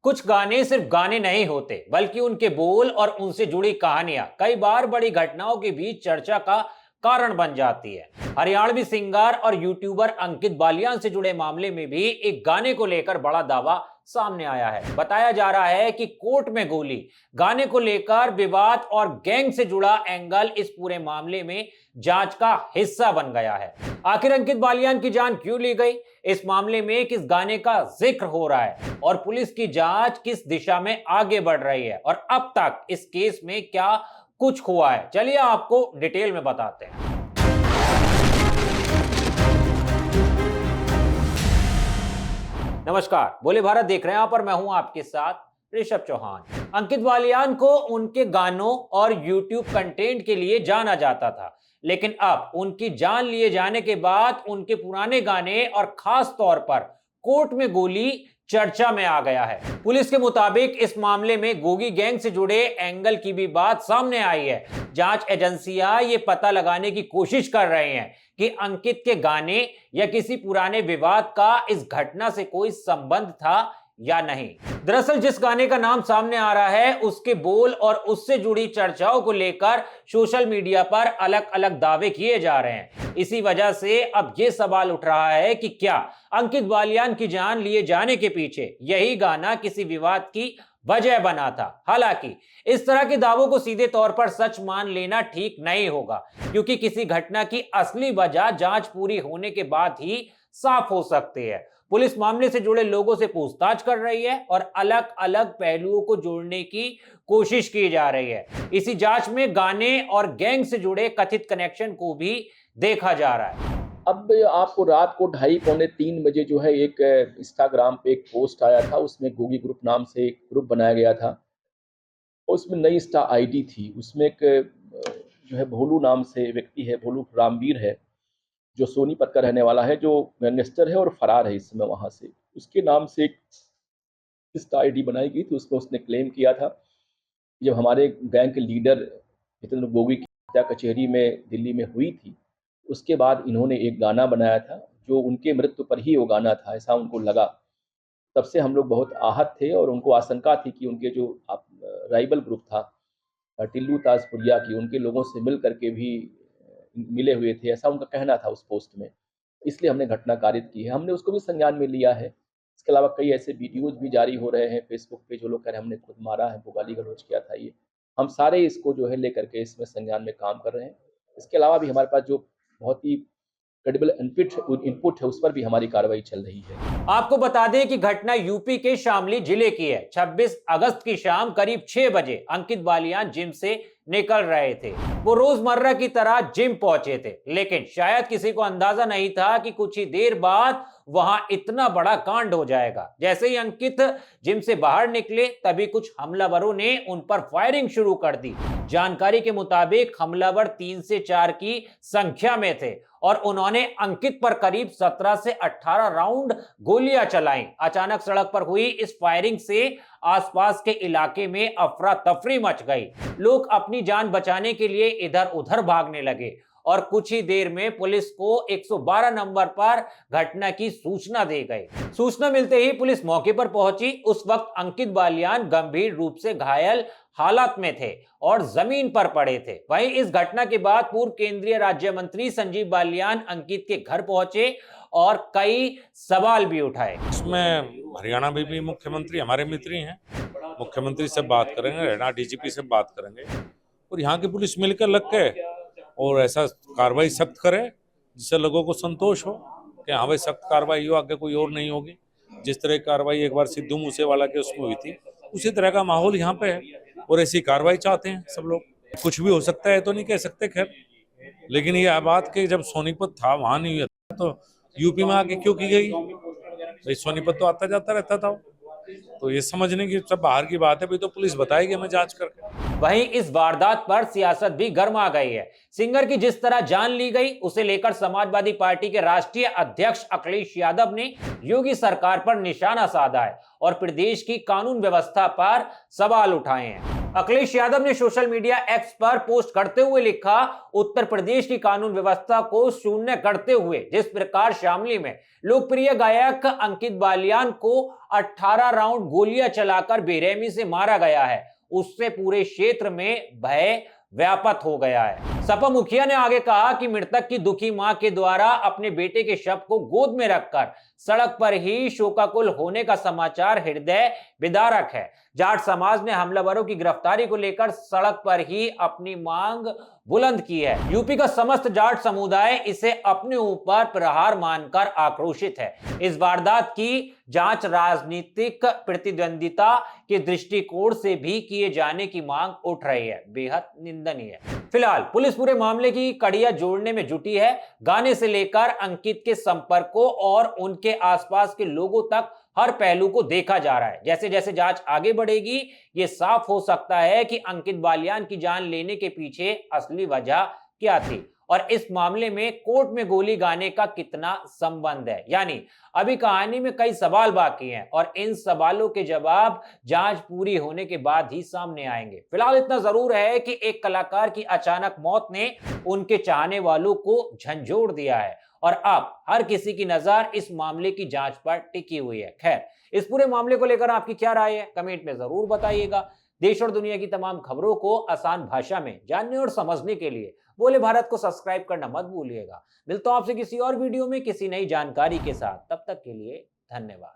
कुछ गाने सिर्फ गाने नहीं होते बल्कि उनके बोल और उनसे जुड़ी कहानियां कई बार बड़ी घटनाओं के बीच चर्चा का कारण बन जाती है। हरियाणवी सिंगर और यूट्यूबर अंकित बालियान से जुड़े मामले में भी एक गाने को लेकर बड़ा दावा सामने आया है। बताया जा रहा है कि कोर्ट में गोली गाने को लेकर विवाद और गैंग से जुड़ा एंगल इस पूरे मामले में जांच का हिस्सा बन गया है। आखिर अंकित बालियान की जान क्यों ली गई, इस मामले में किस गाने का जिक्र हो रहा है और पुलिस की जांच किस दिशा में आगे बढ़ रही है और अब तक इस केस में क्या कुछ हुआ है, चलिए आपको डिटेल में बताते हैं। नमस्कार, बोले भारत देख रहे हैं आप और मैं हूं आपके साथ ऋषभ चौहान। अंकित बालियान को उनके गानों और YouTube कंटेंट के लिए जाना जाता था, लेकिन अब उनकी जान लिए जाने के बाद उनके पुराने गाने और खास तौर पर कोर्ट में गोली चर्चा में आ गया है। पुलिस के मुताबिक इस मामले में गोगी गैंग से जुड़े एंगल की भी बात सामने आई है। जांच एजेंसियां ये पता लगाने की कोशिश कर रही हैं कि अंकित के गाने या किसी पुराने विवाद का इस घटना से कोई संबंध था या नहीं। दरअसल जिस गाने का नाम सामने आ रहा है उसके बोल और उससे जुड़ी चर्चाओं को लेकर सोशल मीडिया पर अलग अलग दावे किए जा रहे हैं। इसी वजह से अब यह सवाल उठ रहा है कि क्या अंकित बालियान की जान लिए जाने के पीछे यही गाना किसी विवाद की वजह बना था। हालांकि इस तरह के दावों को सीधे तौर पर सच मान लेना ठीक नहीं होगा, क्योंकि किसी घटना की असली वजह जांच पूरी होने के बाद ही साफ हो सकती है। पुलिस मामले से जुड़े लोगों से पूछताछ कर रही है और अलग अलग पहलुओं को जोड़ने की कोशिश की जा रही है। इसी जांच में गाने और गैंग से जुड़े कथित कनेक्शन को भी देखा जा रहा है। अब आपको रात को 2:30-3 बजे जो है एक इंस्टाग्राम पे एक पोस्ट आया था, उसमें गोगी ग्रुप नाम से एक ग्रुप बनाया गया था और उसमें नई इंस्टा आईडी थी। उसमें एक जो है भोलू नाम से व्यक्ति है, भोलू रामवीर है, जो सोनीपत का रहने वाला है, जो गैंगस्टर है और फरार है इस समय वहाँ से। उसके नाम से एक इंस्टा आईडी बनाई गई थी। उसमें उसने क्लेम किया था जब हमारे गैंग के लीडर जितेंद्र गोगी की हत्या कचहरी में दिल्ली में हुई थी, उसके बाद इन्होंने एक गाना बनाया था जो उनके मृत्यु पर ही वो गाना था, ऐसा उनको लगा। तब से हम लोग बहुत आहत थे और उनको आशंका थी कि उनके जो राइवल ग्रुप था टिल्लू ताजपुरिया की, उनके लोगों से मिल करके भी मिले हुए थे, ऐसा उनका कहना था उस पोस्ट में। इसलिए हमने घटना कारित की है, हमने उसको भी संज्ञान में लिया है। इसके अलावा कई ऐसे वीडियोज भी जारी हो रहे हैं फेसबुक पे, जो लोग कह रहे हैं हमने खुद मारा है, वो गाली गलौज किया था। ये हम सारे इसको जो है लेकर के इसमें संज्ञान में काम कर रहे हैं। इसके अलावा भी हमारे पास जो बहुत ही क्रेडिबल इनपुट है उस पर भी हमारी कार्रवाई चल रही है। आपको बता दें कि घटना यूपी के शामली जिले की है। 26 अगस्त की शाम करीब 6 बजे अंकित बालियान जिम से निकल रहे थे। वो रोजमर्रा की तरह जिम पहुंचे थे, लेकिन शायद किसी को अंदाजा नहीं था कि कुछ ही देर बाद वहां इतना बड़ा कांड हो जाएगा। जैसे ही अंकित जिम से बाहर निकले तभी कुछ हमलावरों ने उन पर फायरिंग शुरू कर दी। जानकारी के मुताबिक हमलावर 3 से 4 की संख्या में थे और उन्होंने अंकित पर करीब 17 से 18 राउंड गोलियां चलाई। अचानक सड़क पर हुई इस फायरिंग से आसपास के इलाके में अफरा तफरी मच गई। लोग अपनी जान बचाने के लिए इधर उधर भागने लगे और कुछ ही देर में पुलिस को 112 नंबर पर घटना की सूचना दी गई। सूचना मिलते ही पुलिस मौके पर पहुंची। उस वक्त अंकित बालियान गंभीर रूप से घायल हालत में थे और जमीन पर पड़े थे। वहीं इस घटना के बाद पूर्व केंद्रीय राज्य मंत्री संजीव बालियान अंकित के घर पहुंचे और कई सवाल भी उठाए। इसमें हरियाणा में भी मुख्यमंत्री हमारे मित्र हैं, मुख्यमंत्री से बात करेंगे, हरियाणा डीजीपी से बात करेंगे और यहाँ की पुलिस मिलकर लग के और ऐसा कार्रवाई सख्त करे जिससे लोगों को संतोष हो कि हाँ भाई सख्त कार्रवाई हो, आगे कोई और नहीं होगी। जिस तरह की कार्रवाई एक बार सिद्धू मूसेवाला के उसमें हुई थी, उसी तरह का माहौल यहाँ पे है और ऐसी कार्रवाई चाहते हैं सब लोग। कुछ भी हो सकता है तो नहीं कह सकते खैर, लेकिन ये बात कि जब सोनीपत था वहां नहीं हुआ तो यूपी में आके क्यों की गई? भाई सोनीपत तो आता जाता रहता था, तो ये समझने की सब बाहर की बात है, भाई तो पुलिस बताएगी हमें जांच करके। वहीं इस वारदात पर सियासत भी गर्मा गई है। सिंगर की जिस तरह जान ली गई उसे लेकर समाजवादी पार्टी के राष्ट्रीय अध्यक्ष अखिलेश यादव ने योगी सरकार पर निशाना साधा है और प्रदेश की कानून व्यवस्था पर सवाल उठाए हैं। अखिलेश यादव ने सोशल मीडिया एक्स पर पोस्ट करते हुए लिखा, उत्तर प्रदेश की कानून व्यवस्था को शून्य करते हुए जिस प्रकार शामली में लोकप्रिय गायक अंकित बालियान को 18 राउंड गोलियां चलाकर बेरहमी से मारा गया है, उससे पूरे क्षेत्र में भय व्याप्त हो गया है। सपा मुखिया ने आगे कहा कि मृतक की दुखी मां के द्वारा अपने बेटे के शव को गोद में रखकर सड़क पर ही शोकाकुल होने का समाचार हृदय विदारक है। जाट समाज ने हमलावरों की गिरफ्तारी को लेकर सड़क पर ही अपनी मांग बुलंद की है। यूपी का समस्त जाट समुदाय इसे अपने ऊपर प्रहार मानकर आक्रोशित है। इस वारदात की जांच राजनीतिक प्रतिद्वंदिता के दृष्टिकोण से भी किए जाने की मांग उठ रही है, बेहद निंदनीय है। फिलहाल पुलिस पूरे मामले की कड़ियां जोड़ने में जुटी है। गाने से लेकर अंकित के संपर्कों और उनके आसपास के लोगों तक हर पहलू को देखा जा रहा है। जैसे जैसे जांच आगे बढ़ेगी, यह साफ हो सकता है कि अंकित बालियान की जान लेने के पीछे असली वजह क्या थी और इस मामले में कोर्ट में गोली गाने का कितना संबंध है। यानी अभी कहानी में कई सवाल बाकी हैं और इन सवालों के जवाब जांच पूरी होने के बाद ही सामने आएंगे। फिलहाल इतना जरूर है कि एक कलाकार की अचानक मौत ने उनके चाहने वालों को झंझोड़ दिया है और अब हर किसी की नजर इस मामले की जांच पर टिकी हुई है। खैर, इस पूरे मामले को लेकर आपकी क्या राय है, कमेंट में जरूर बताइएगा। देश और दुनिया की तमाम खबरों को आसान भाषा में जानने और समझने के लिए बोले भारत को सब्सक्राइब करना मत भूलिएगा। मिलता हूं आपसे किसी और वीडियो में किसी नई जानकारी के साथ। तब तक के लिए धन्यवाद।